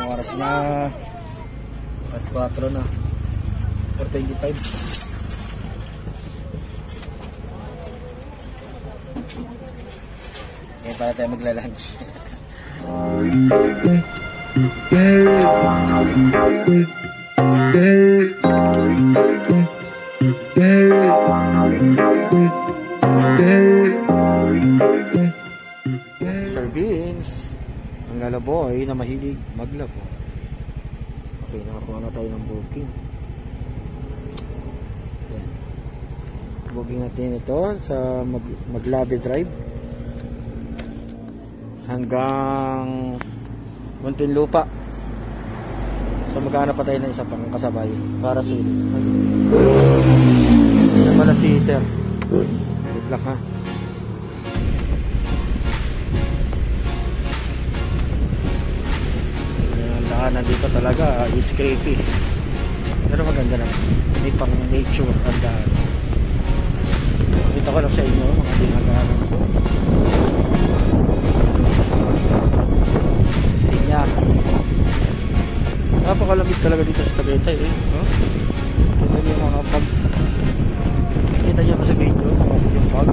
oras na alas 4 na 4:25. Kaya para tayo magla-lunch. Sir Vince, ang lalaboy na mahilig maglabo. Okay, nakakuha na tayo ng booking. Yan. Booking natin ito sa Maglabe Drive hanggang Muntinlupa. So magkano pa tayo ng isa pang kasabay para sulit. Yan pala si Sir. Wait lang ha. Nandito talaga is creepy, pero maganda naman, may pang nature ang daan. Dito ko lang sa inyo mga dinaganan ko linya. Napakalamig talaga dito sa Tagaytay kita niyo mga pag kita niyo pa sa video yung pag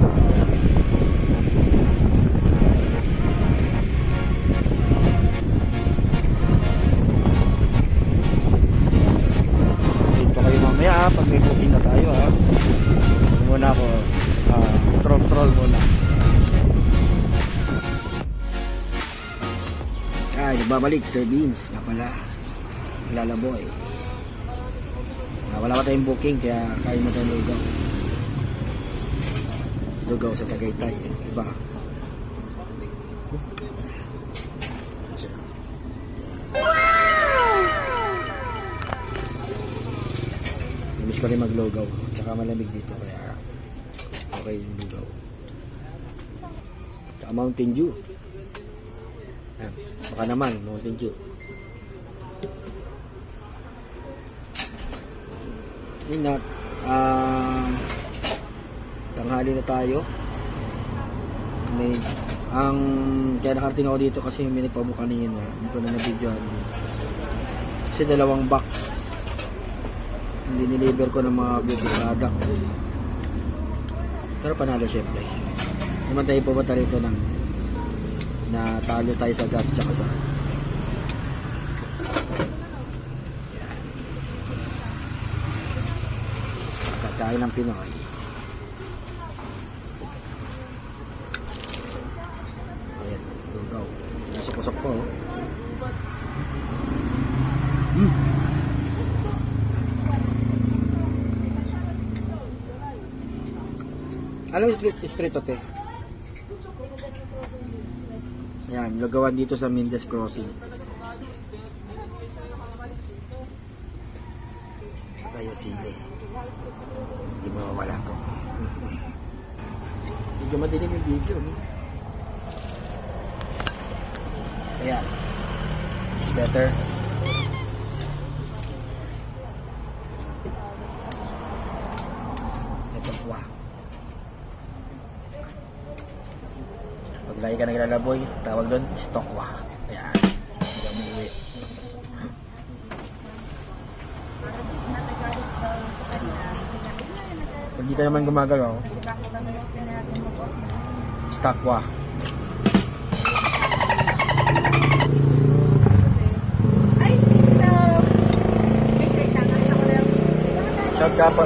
pag may booking na tayo muna ako stroll muna. Ay, nagbabalik Sir Beans nga pala lalaboy. Wala pa tayong booking kaya kain mo tayong lugaw sa Tagaytay, iba. Miss ko rin maglugaw, tsaka malamig dito kaya okay yung lugaw. Tsaka Mountain Dew. Baka naman Mountain Dew. Yun na, tanghali na tayo. Kaya nakarating ako dito kasi may nagpabuka kanina, hindi ko na na-videoan. Kasi 2 box diniliver ko ng mga beauty products. Pero panalo syempre. Naman tayo pumunta rito ng natalo tayo sa gas tsaka sa kakain ng Pinoy. Ayan, lugaw. Nasok-usok po. Alam mo street ate? Ayan, lugawan dito sa Mendez Crossing. Tayo sili. Hindi mawawala ko. Hindi madilim yung video. Ayan. It's better. Lagi ka naglalaboy, tawag doon, stokwa. Ayan, hindi mo uwi. Pag di ka naman gumagalaw, stokwa.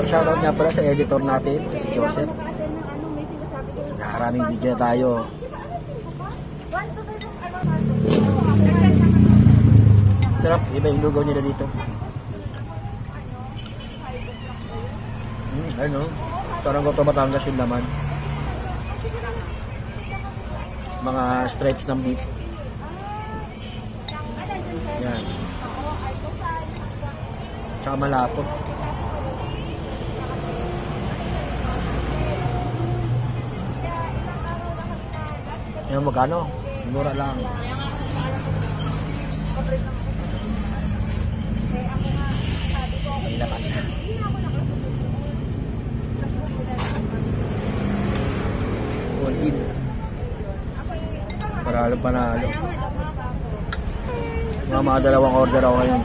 Shoutout nga pala sa editor natin, si Joseph. Nakaraming video na tayo. Sarap, iba yung lugaw nila dito. Ano? Parang ko ito Batangas yung laman. Mga stretch ng beef. Yan. Tsaka malapot. Yan, magkano? Mura lang. Laman na. All in. Panalo. Mga dalawang order ako ngayon.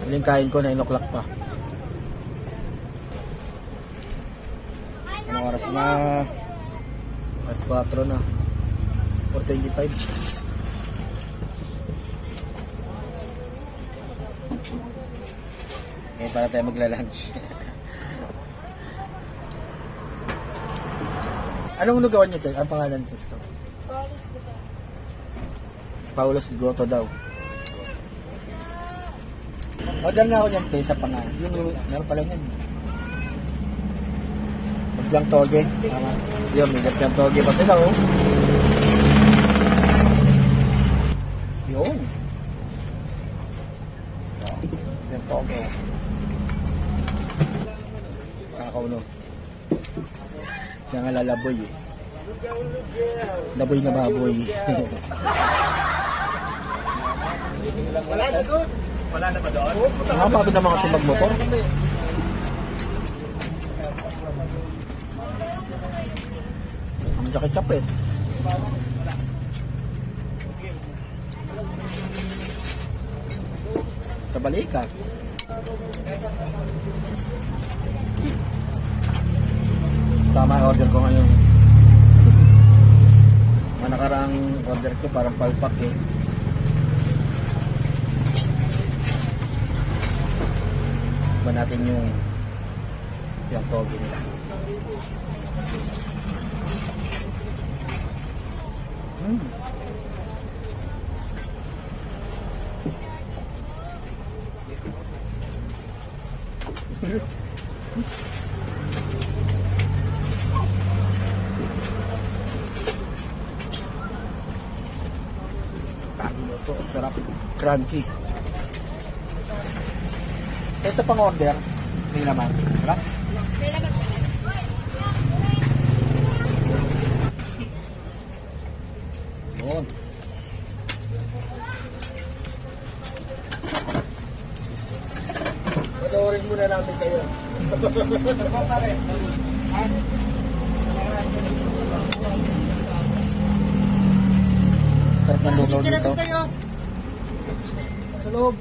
Yung kain ko, 9 o'clock pa. Anong oras na? Alas 4 na. 4:25. Ngayon para tayo magla-lunch. Anong lugawan nyo tayo? Ang pangalan ko ito? Paulos Goto daw. Order nga ako niyan tayo sa pangalan. Yung meron pala niyan. Maglang toge. Yun, may maglang toge pa sila oh. Yun. Maglang toge. Kakaw no. Kaya nga lalaboy eh. Laboy na baboy. Wala na doon. Wala na ba doon? Nakapagod naman kasi magmotor. Ang jakit-chap eh. Sa balikat. Tama yung order ko ngayon. Mga nakaraang order ko parang palpak eh. Iba natin yung toge nila. Ito, sarap. Crunchy. Eh sa pang-order, may laman. Sarap? May laman po. Yun. Panoorin muna namin kayo. Sarap ng lugaw dito. Sa loob.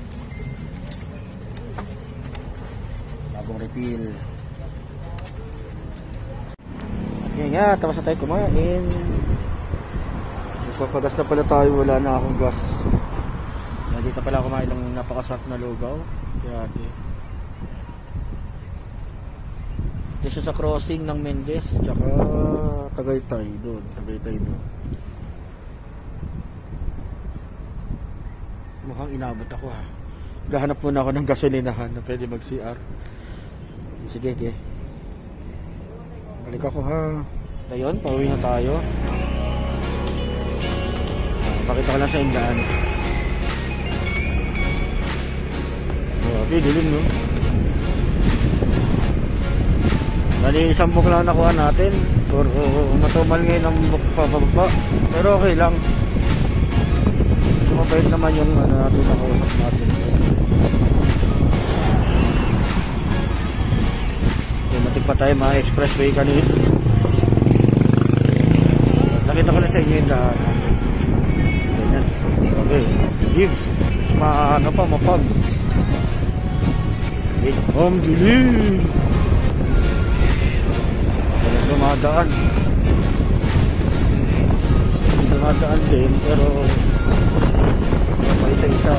Bagong refill. Okay nga, tapos na tayo kumain. Papagas na pala tayo, wala na akong gas. Dito pala kumain ng napakasarap na lugaw. Kaya ito siya sa crossing ng Mendez tsaka Tagaytay doon. Mukhang inabot ako ha. Gahanap muna ako ng gasolinahan na pwede mag CR. Sige. Balik ako ha. Ayun, pauwi na tayo. Pakita ko lang sa indaan. Okay, dilim no. Bali, isang book lang nakuha natin. Matumal ngayon ang book pababa. Pero okay lang. Mabait naman yung natin nakausap natin. Matik pa tayo mga expressway kanina. Nakita ko na sa inyo yung daan. Okay, give. Mapag. Dilim. Dumadaan din pero pa isa-isa.